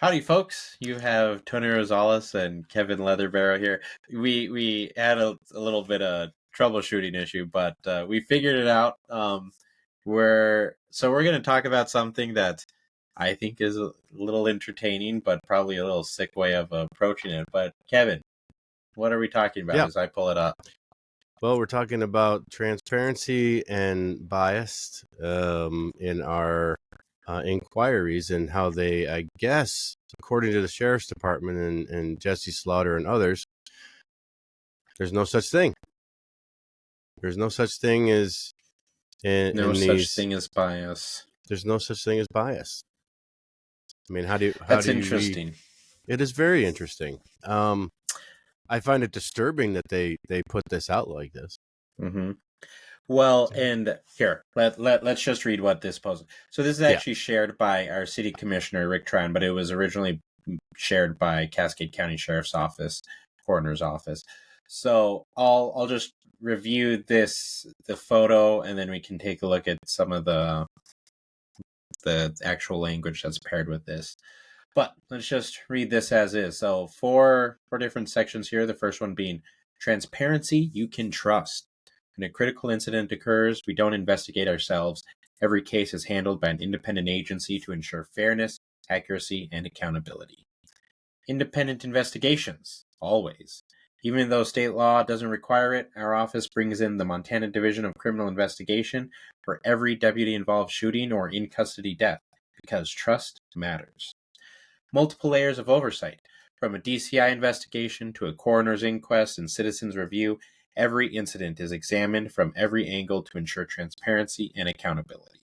Howdy, folks. You have Tony Rosales and Kevin Leatherbarrow here. We had a little bit of troubleshooting issue, but we figured it out. We're going to talk about something that I think is a little entertaining, but probably a little sick way of approaching it. But Kevin, what are we talking about Yeah. as I pull it up? Well, we're talking about transparency and bias in our inquiries and how they, I guess, according to the Sheriff's Department and Jesse Slaughter and others, there's no such thing. There's no such thing as such thing as bias. There's no such thing as bias. I mean, That's interesting. It is very interesting. I find it disturbing that they put this out like this. Mm-hmm. Well, and here, let's just read what this poses. So this is actually shared by our city commissioner, Rick Tran, but it was originally shared by Cascade County Sheriff's Office, Coroner's Office. So I'll just review the photo, and then we can take a look at some of the actual language that's paired with this. But let's just read this as is. So four different sections here. The first one being transparency you can trust. When a critical incident occurs, we don't investigate ourselves. Every case is handled by an independent agency to ensure fairness, accuracy, and accountability. Independent investigations, always. Even though state law doesn't require it, our office brings in the Montana Division of Criminal Investigation for every deputy-involved shooting or in-custody death, because trust matters. Multiple layers of oversight, from a DCI investigation to a coroner's inquest and citizens review. Every incident is examined from every angle to ensure transparency and accountability.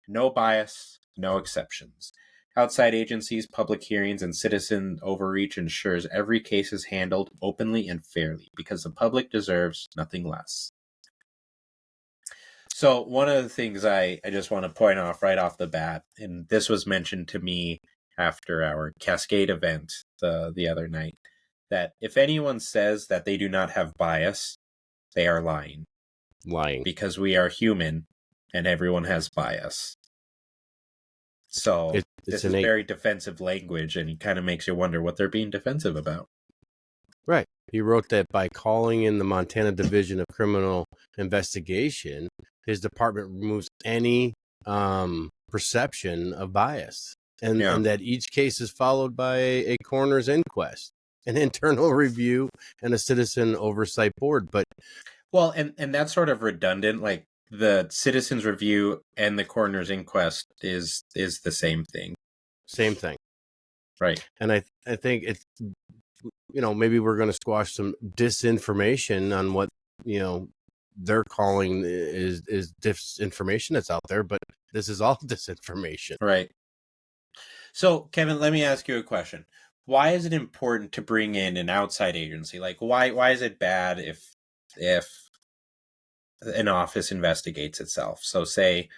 No bias, no exceptions. Outside agencies, public hearings, and citizen overreach ensures every case is handled openly and fairly because the public deserves nothing less. So one of the things I just want to point off right off the bat, and this was mentioned to me after our Cascade event the other night, that if anyone says that they do not have bias, they are lying. Lying. Because we are human and everyone has bias. So this is very defensive language, and it kind of makes you wonder what they're being defensive about. Right. He wrote that by calling in the Montana Division of Criminal Investigation, his department removes any perception of bias. And that each case is followed by a coroner's inquest, an internal review, and a citizen oversight board. But and that's sort of redundant. Like the citizens review and the coroner's inquest is the same thing. Same thing. Right. And I think it's, maybe we're going to squash some disinformation on what, they're calling is disinformation that's out there, but this is all disinformation. Right. So, Kevin, let me ask you a question. Why is it important to bring in an outside agency? Like, why is it bad if an office investigates itself? So, say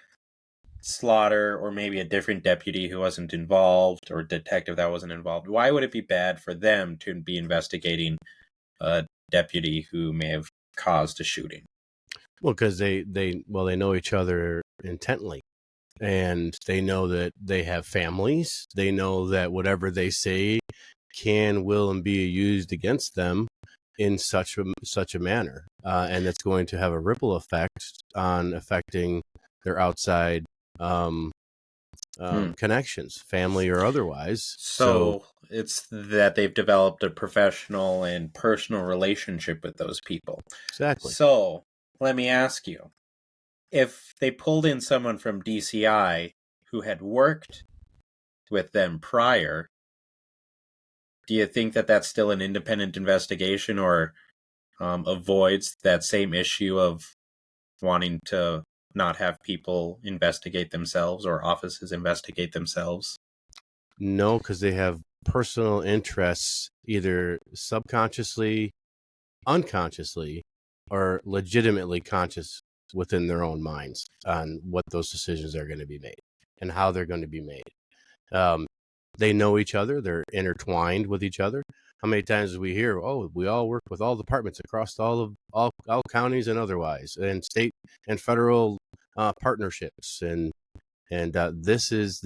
Slaughter or maybe a different deputy who wasn't involved or detective that wasn't involved. Why would it be bad for them to be investigating a deputy who may have caused a shooting? Well, because they know each other intently. And they know that they have families. They know that whatever they say can, will, and be used against them in such a manner. And it's going to have a ripple effect on affecting their outside connections, family or otherwise. So it's that they've developed a professional and personal relationship with those people. Exactly. So let me ask you, if they pulled in someone from DCI who had worked with them prior, do you think that that's still an independent investigation or avoids that same issue of wanting to not have people investigate themselves or offices investigate themselves? No, because they have personal interests, either subconsciously, unconsciously, or legitimately conscious within their own minds on what those decisions are going to be made and how they're going to be made. They know each other. They're intertwined with each other. How many times do we hear, we all work with all departments across all counties and otherwise, and state and federal partnerships. And And this is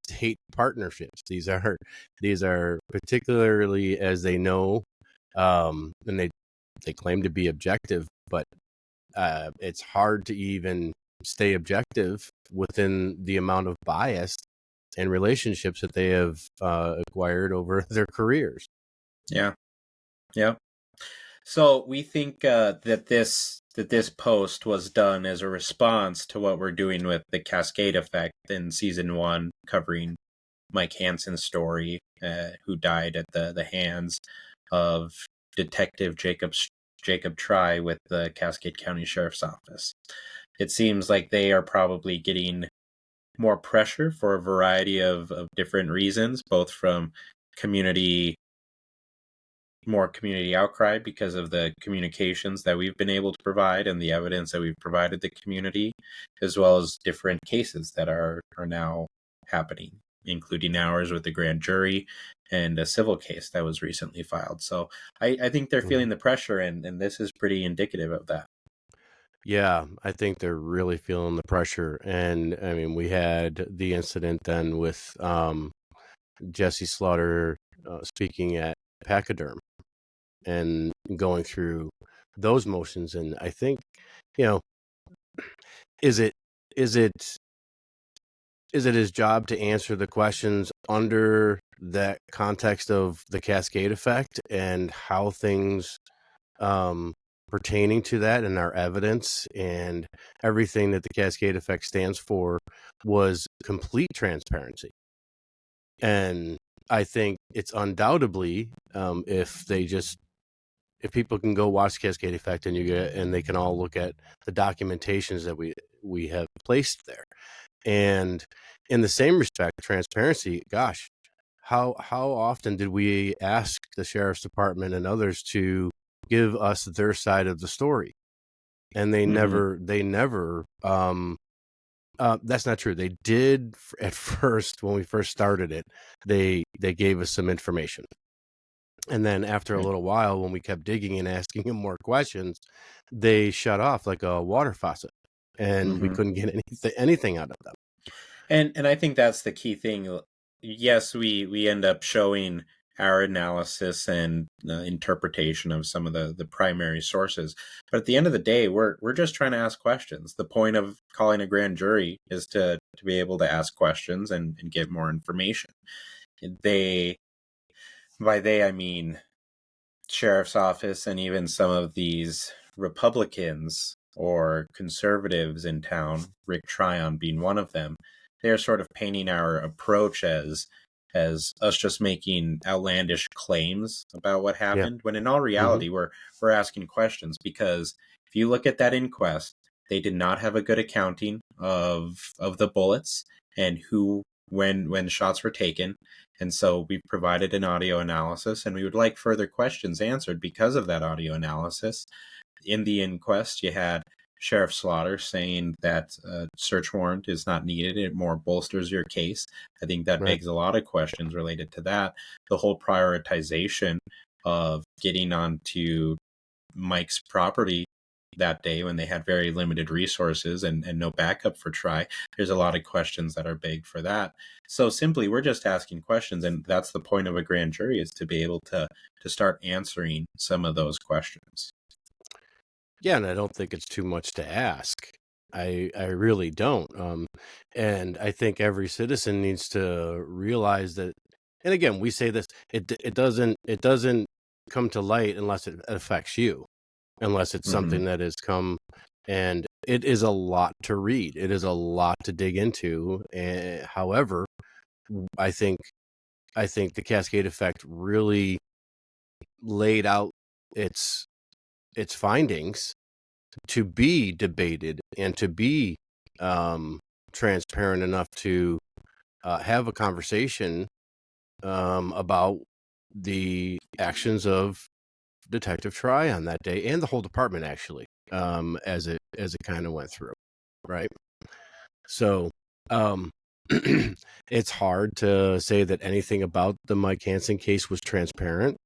state partnerships. These are particularly, as they know, and they claim to be objective, but it's hard to even stay objective within the amount of bias and relationships that they have acquired over their careers. Yeah. Yeah. So we think that this post was done as a response to what we're doing with the Cascade effect in season 1, covering Mike Hansen's story, who died at the hands of Detective Jacob Try with the Cascade County Sheriff's Office. It seems like they are probably getting more pressure for a variety of different reasons, both from more community outcry because of the communications that we've been able to provide and the evidence that we've provided the community, as well as different cases that are now happening, including ours with the grand jury and a civil case that was recently filed. So I think they're feeling the pressure, and this is pretty indicative of that. Yeah, I think they're really feeling the pressure. And I mean, we had the incident then with Jesse Slaughter speaking at Pachyderm and going through those motions. And I think, you know, is it is it is it his job to answer the questions under that context of the Cascade effect and how things um, pertaining to that and our evidence and everything that the Cascade effect stands for was complete transparency. And I think it's undoubtedly if people can go watch Cascade Effect and they can all look at the documentations that we have placed there. And in the same respect, transparency, gosh, how often did we ask the sheriff's department and others to give us their side of the story? And they Mm-hmm. never that's not true. They did at first when we first started it. They gave us some information. And then after a Right. little while, when we kept digging and asking them more questions, they shut off like a water faucet, and we Mm-hmm. couldn't get anything out of them. And I think that's the key thing. Yes, we end up showing our analysis and interpretation of some of the primary sources, but at the end of the day, we're just trying to ask questions. The point of calling a grand jury is to be able to ask questions and get more information. They By they I mean sheriff's office and even some of these Republicans or conservatives in town, Rick Tryon being one of them. They're sort of painting our approach as us just making outlandish claims about what Yeah. happened, when in all Hmm. reality we're asking questions. Because if you look at that inquest, they did not have a good accounting of the bullets and who when shots were taken. And so we've provided an audio analysis, and we would like further questions answered because of that audio analysis. In the inquest, you had Sheriff Slaughter saying that a search warrant is not needed. It more bolsters your case. I think that Right. begs a lot of questions related to that. The whole prioritization of getting onto Mike's property that day when they had very limited resources and no backup for Try. There's a lot of questions that are begged for that. So simply, we're just asking questions, and that's the point of a grand jury, is to be able to start answering some of those questions. Yeah, and I don't think it's too much to ask. I really don't. And I think every citizen needs to realize that. And again, we say this. It doesn't come to light unless it affects you, unless it's Mm-hmm. something that has come. And it is a lot to read. It is a lot to dig into. However, I think the Cascade effect really laid out its findings to be debated and to be transparent enough to have a conversation about the actions of Detective Try on that day and the whole department, actually, as it kind of went through, right? So um, it's hard to say that anything about the Mike Hansen case was transparent.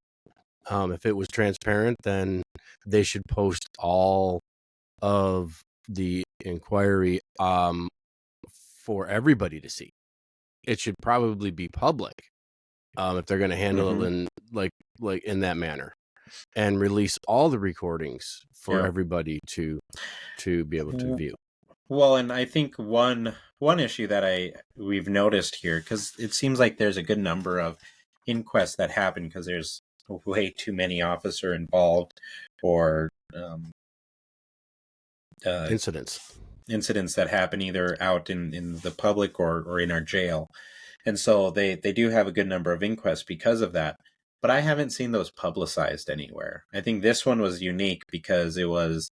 If it was transparent, then they should post all of the inquiry for everybody to see. It should probably be public if they're going to handle it in like in that manner, and release all the recordings for Yeah. everybody to be able to view. Well, and I think one issue that we've noticed here, because it seems like there's a good number of inquests that happen because there's way too many officer involved, or incidents that happen either out in the public or in our jail. And so they do have a good number of inquests because of that. But I haven't seen those publicized anywhere. I think this one was unique because it was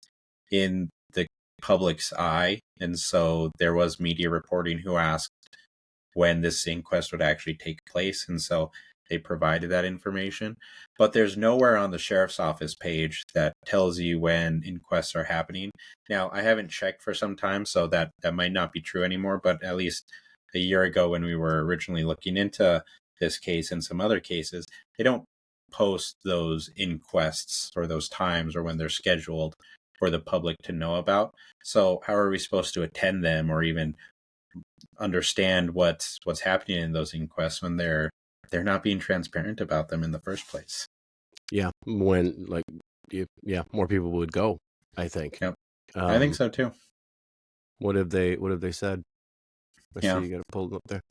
in the public's eye. And so there was media reporting who asked when this inquest would actually take place. And so they provided that information. But there's nowhere on the sheriff's office page that tells you when inquests are happening. Now, I haven't checked for some time, so that might not be true anymore. But at least a year ago, when we were originally looking into this case and some other cases, they don't post those inquests or those times or when they're scheduled for the public to know about. So how are we supposed to attend them or even understand what's happening in those inquests when they're not being transparent about them in the first place? Yeah, when more people would go, I think. Yep. I think so too. What have they said? I see you got to pull them up there.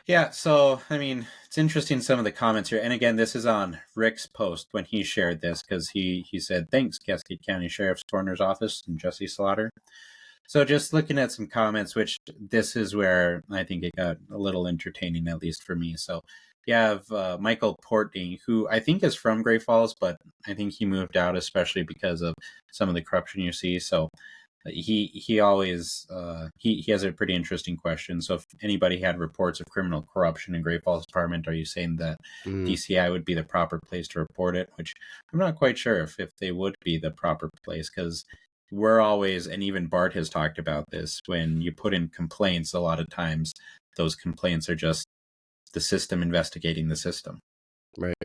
Yeah, so, I mean, it's interesting some of the comments here. And again, this is on Rick's post when he shared this, because he said, "Thanks, Cascade County Sheriff's Coroner's Office and Jesse Slaughter." So just looking at some comments, which this is where I think it got a little entertaining, at least for me. So you have Michael Portney, who I think is from Great Falls, but I think he moved out, especially because of some of the corruption you see. So he always he has a pretty interesting question. So if anybody had reports of criminal corruption in Great Falls Department, are you saying that DCI would be the proper place to report it? Which I'm not quite sure if they would be the proper place, because we're always, and even Bart has talked about this, when you put in complaints, a lot of times those complaints are just the system investigating the system. Right.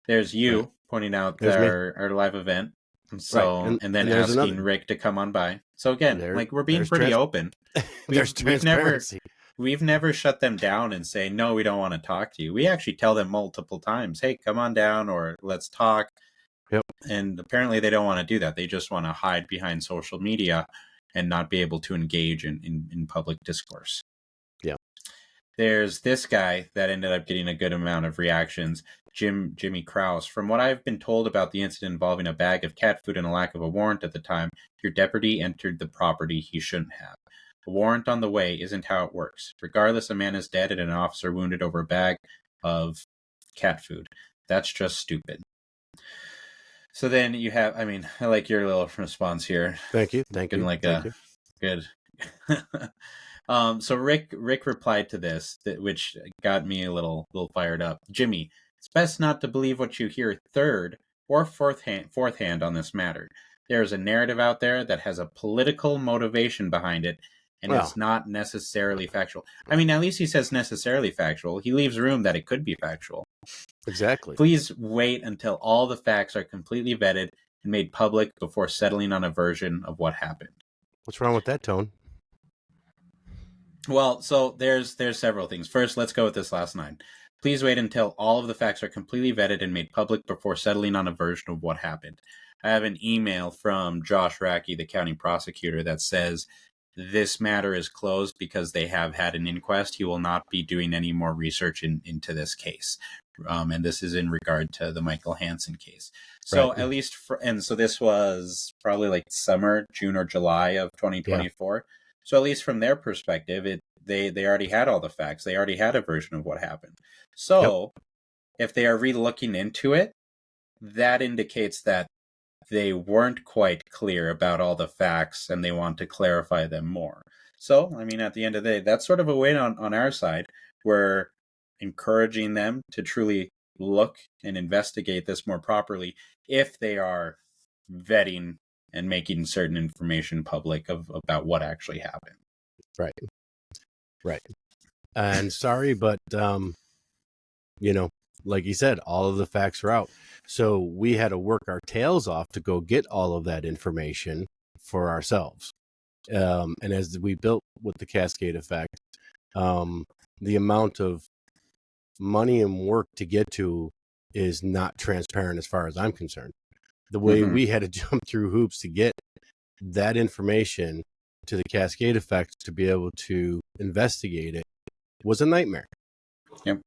There's you pointing out our live event. So, right. and then asking Rick to come on by. So again, we're being pretty open. There's transparency. We've never shut them down and say, no, we don't want to talk to you. We actually tell them multiple times, hey, come on down or let's talk. Yep. And apparently they don't want to do that. They just want to hide behind social media and not be able to engage in public discourse. Yeah. There's this guy that ended up getting a good amount of reactions, Jimmy Krause. From what I've been told about the incident involving a bag of cat food and a lack of a warrant at the time, your deputy entered the property he shouldn't have. A warrant on the way isn't how it works. Regardless, a man is dead and an officer wounded over a bag of cat food. That's just stupid. So then you have, I mean, I like your little response here. Thank you. Thank you. Good. So Rick replied to this, which got me a little fired up. Jimmy, it's best not to believe what you hear third or fourth hand on this matter. There's a narrative out there that has a political motivation behind it, and it's not necessarily factual. I mean, at least he says necessarily factual. He leaves room that it could be factual. Exactly. Please wait until all the facts are completely vetted and made public before settling on a version of what happened. What's wrong with that tone? Well, so there's several things. First, let's go with this last line. Please wait until all of the facts are completely vetted and made public before settling on a version of what happened. I have an email from Josh Rackey, the county prosecutor, that says this matter is closed because they have had an inquest. He will not be doing any more research into this case. And this is in regard to the Michael Hansen case. So at least, and so this was probably like summer, June or July of 2024. Yeah. So at least from their perspective, they already had all the facts. They already had a version of what happened. So if they are re-looking into it, that indicates that they weren't quite clear about all the facts and they want to clarify them more. So, I mean, at the end of the day, that's sort of a win on our side. We're encouraging them to truly look and investigate this more properly if they are vetting and making certain information public about what actually happened. Right. And sorry, but, like you said, all of the facts are out. So we had to work our tails off to go get all of that information for ourselves. And as we built with the Cascade effect, the amount of money and work to get to is not transparent as far as I'm concerned. The way Mm-hmm. we had to jump through hoops to get that information to the Cascade effect to be able to investigate it was a nightmare. Yep.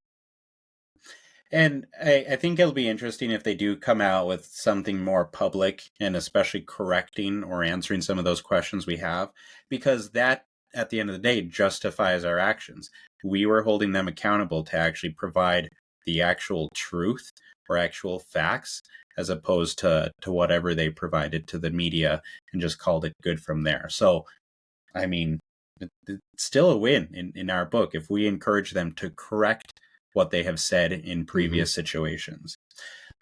And I think it'll be interesting if they do come out with something more public and especially correcting or answering some of those questions we have, because that, at the end of the day, justifies our actions. We were holding them accountable to actually provide the actual truth or actual facts, as opposed to whatever they provided to the media and just called it good from there. So, I mean, it's still a win in our book if we encourage them to correct what they have said in previous situations.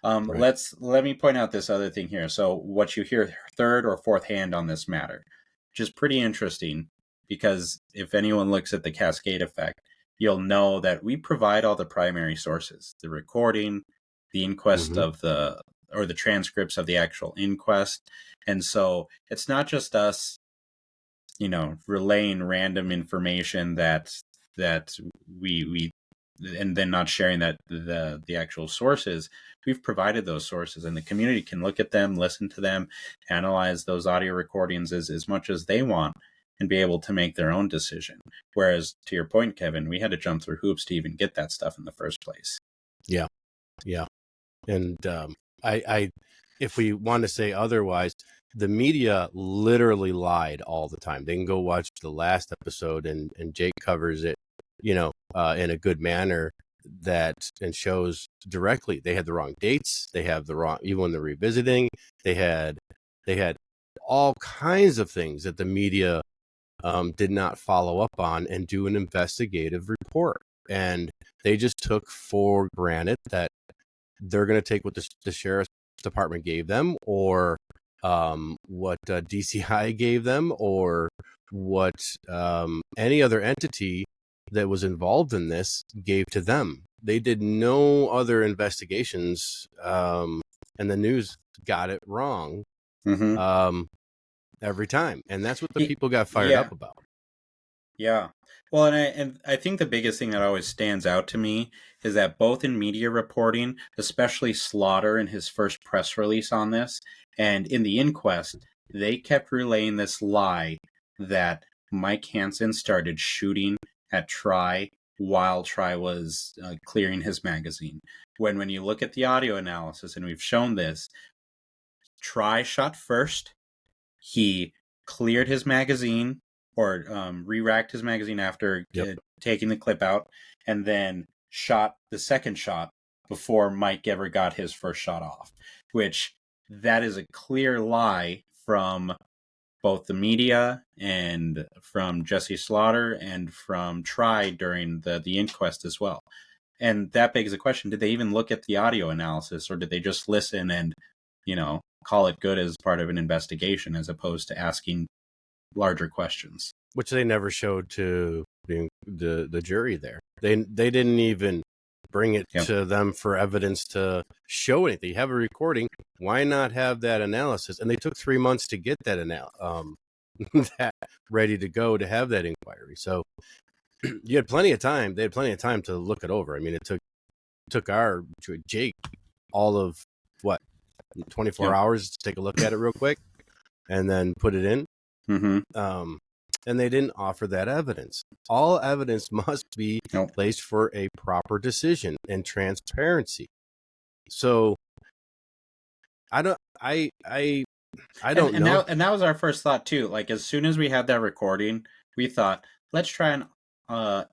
Right. Let me point out this other thing here. So what you hear third or fourth hand on this matter, which is pretty interesting, because if anyone looks at the Cascade effect, you'll know that we provide all the primary sources, the recording, the inquest Mm-hmm. of the transcripts of the actual inquest. And so it's not just us, relaying random information that we and then not sharing that the actual sources. We've provided those sources, and the community can look at them, listen to them, analyze those audio recordings as much as they want, and be able to make their own decision. Whereas, to your point, Kevin, we had to jump through hoops to even get that stuff in the first place. Yeah. And I if we want to say otherwise, the media literally lied all the time. They can go watch the last episode, and Jake covers it, in a good manner, and shows directly they had the wrong dates. They have the wrong, even when they're revisiting, they had all kinds of things that the media did not follow up on and do an investigative report. And they just took for granted that they're going to take what the sheriff's department gave them, or what DCI gave them, or what any other entity that was involved in this gave to them. They did no other investigations, and the news got it wrong Mm-hmm. every time. And that's what the people got fired Yeah. up about. Yeah. Well, and I think the biggest thing that always stands out to me is that both in media reporting, especially Slaughter in his first press release on this, and in the inquest, they kept relaying this lie that Mike Hansen started shooting at Try while Try was clearing his magazine. When you look at the audio analysis, and we've shown this, Try shot first. He cleared his magazine, or re-racked his magazine after Yep. taking the clip out, and then shot the second shot before Mike ever got his first shot off, which that is a clear lie from both the media and from Jesse Slaughter and from Try during the inquest as well. And that begs the question, did they even look at the audio analysis, or did they just listen and, call it good as part of an investigation, as opposed to asking larger questions? Which they never showed to the jury there. They didn't even bring it Yep. to them for evidence to show anything. You have a recording. Why not have that analysis? And they took 3 months to get that that ready to go to have that inquiry. So you had plenty of time. They had plenty of time to look it over. I mean, it took our Jake all of 24 Yep. hours to take a look at it real quick and then put it in. Mm-hmm. And they didn't offer that evidence. All evidence must be Nope. placed for a proper decision and transparency. So I don't know. And that was our first thought too. Like, as soon as we had that recording, we thought, let's try and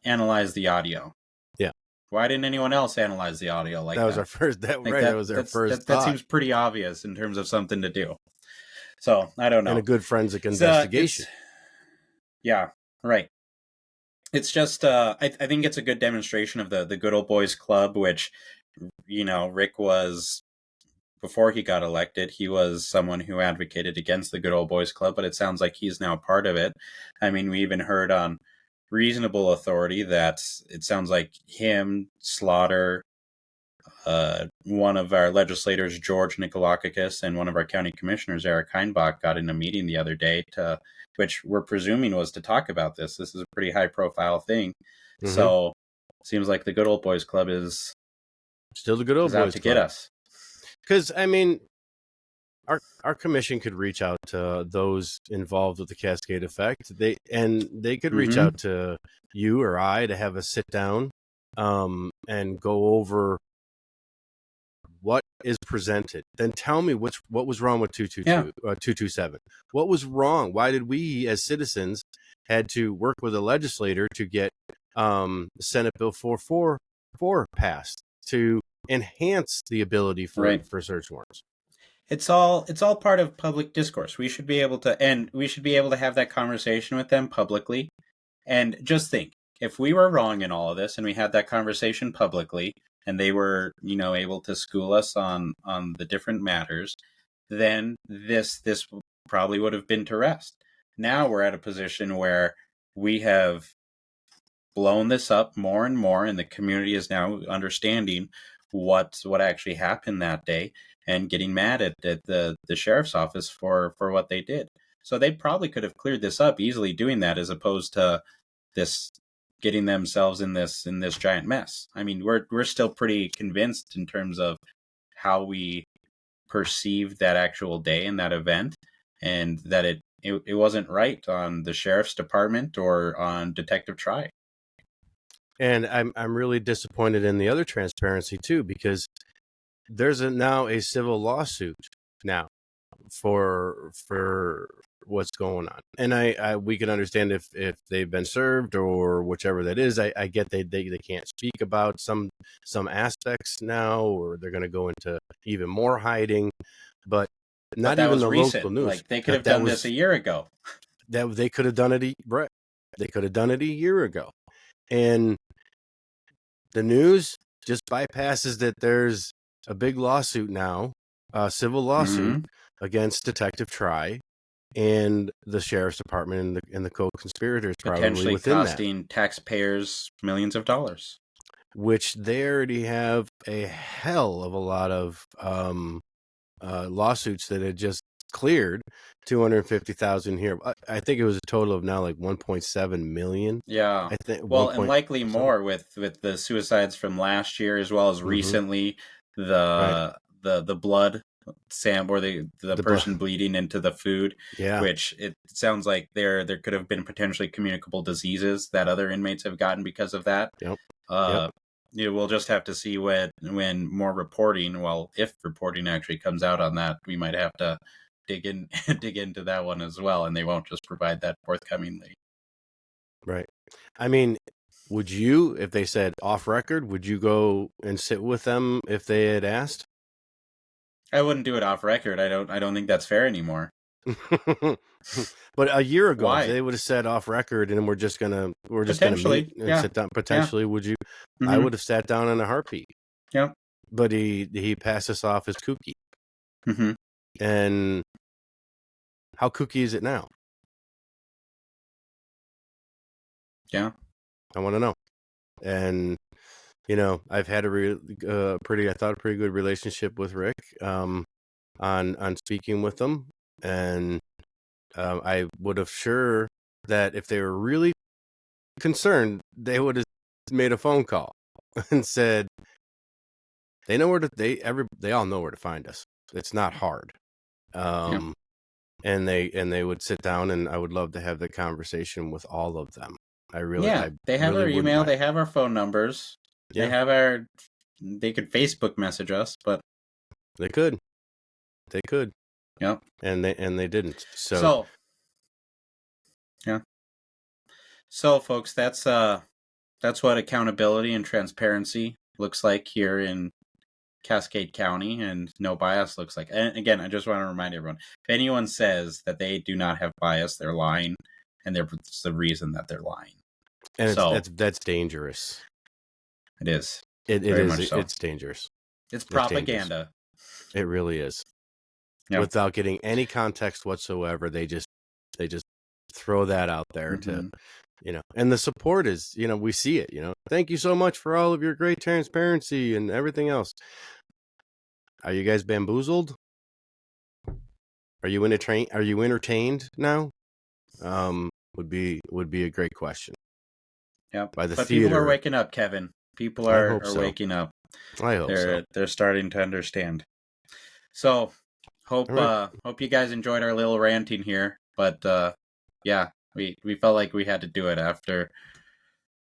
analyze the audio. Yeah. Why didn't anyone else analyze the audio like that? That was our first. That was our first that thought. seems pretty obvious in terms of something to do. So I don't know. And a good forensic investigation. Yeah, right. It's just I think it's a good demonstration of the good old boys club, which Rick was, before he got elected. He was someone who advocated against the good old boys club, but it sounds like he's now part of it. I mean, we even heard on reasonable authority that it sounds like him, Slaughter, One of our legislators, George Nikolakakis, and one of our county commissioners, Eric Heinbach, got in a meeting the other day which we're presuming was to talk about this. This is a pretty high profile thing. Mm-hmm. So seems like the Good Old Boys Club is still the Good Old out Boys to Club. get us. Because, I mean, our commission could reach out to those involved with the Cascade effect. They could reach out to you or I to have a sit down and go over what is presented. Then tell me what was wrong with 227. What was wrong? Why did we as citizens had to work with a legislator to get Senate Bill 444 passed to enhance the ability for search warrants? It's all part of public discourse. We should be able to have that conversation with them publicly. And just think, if we were wrong in all of this and we had that conversation publicly and they were, able to school us on the different matters, then this probably would have been to rest. Now we're at a position where we have blown this up more and more, and the community is now understanding what actually happened that day and getting mad at the sheriff's office for what they did. So they probably could have cleared this up easily doing that, as opposed to this getting themselves in this giant mess. I mean, we're still pretty convinced in terms of how we perceived that actual day and that event, and that it wasn't right on the sheriff's department or on Detective Try. And I'm really disappointed in the other transparency too, because there's now a civil lawsuit now for what's going on. And we can understand if they've been served or whichever that is. I get they can't speak about some aspects now, or they're going to go into even more hiding. But not that even was the recent. local news. Like, they could have done this a year ago. That they could have done it They could have done it a year ago. And the news just bypasses that there's a big lawsuit now, a civil lawsuit against Detective Try and the sheriff's department and the co-conspirators, potentially within costing taxpayers millions of dollars, which they already have a hell of a lot of lawsuits that had just cleared. 250,000 here. I think it was a total of now like 1.7 million. Yeah. I think, and likely more with the suicides from last year, as well as recently the blood or the person bleeding into the food. Yeah. Which it sounds like there could have been potentially communicable diseases that other inmates have gotten because of that. Yep. We'll just have to see when more reporting, if reporting actually comes out on that, we might have to dig into that one as well, and they won't just provide that forthcomingly. Right. I mean, would you, if they said off record, would you go and sit with them if they had asked? I wouldn't do it off record. I don't think that's fair anymore. But a year ago, Why? if they would have said off record and we're just gonna meet and sit down, potentially, would you? I would have sat down in a heartbeat. Yep. But he passed us off as kooky. And how kooky is it now? Yeah, I want to know. And I've had a pretty good relationship with Rick on speaking with them, and I would have sure that if they were really concerned, they would have made a phone call and said they know where they all know where to find us. It's not hard. And they would sit down, and I would love to have the conversation with all of them. They have our email, they have our phone numbers, they have they could Facebook message us, but they could. Yep. And they didn't. So yeah. So folks, that's what accountability and transparency looks like here in Cascade County, and no bias looks like. And again, I just want to remind everyone, if anyone says that they do not have bias, they're lying, and it's the reason that they're lying. And that's dangerous. It is. It is. So. It's dangerous. It's propaganda. It really is. Yep. Without getting any context whatsoever, they just throw that out there And the support is, we see it, thank you so much for all of your great transparency and everything else. Are you guys bamboozled? Are you entertained now? Would be a great question. Yep. By the But people are theater. waking up, Kevin. People I are, hope are so. waking up. I hope so. They're starting to understand. So hope All right. you guys enjoyed our little ranting here. But yeah, we felt like we had to do it after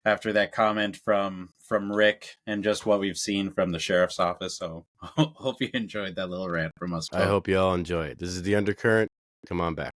that comment from Rick and just what we've seen from the sheriff's office. So hope you enjoyed that little rant from us I both. hope you all enjoy it. This is the Undercurrent. Come on back.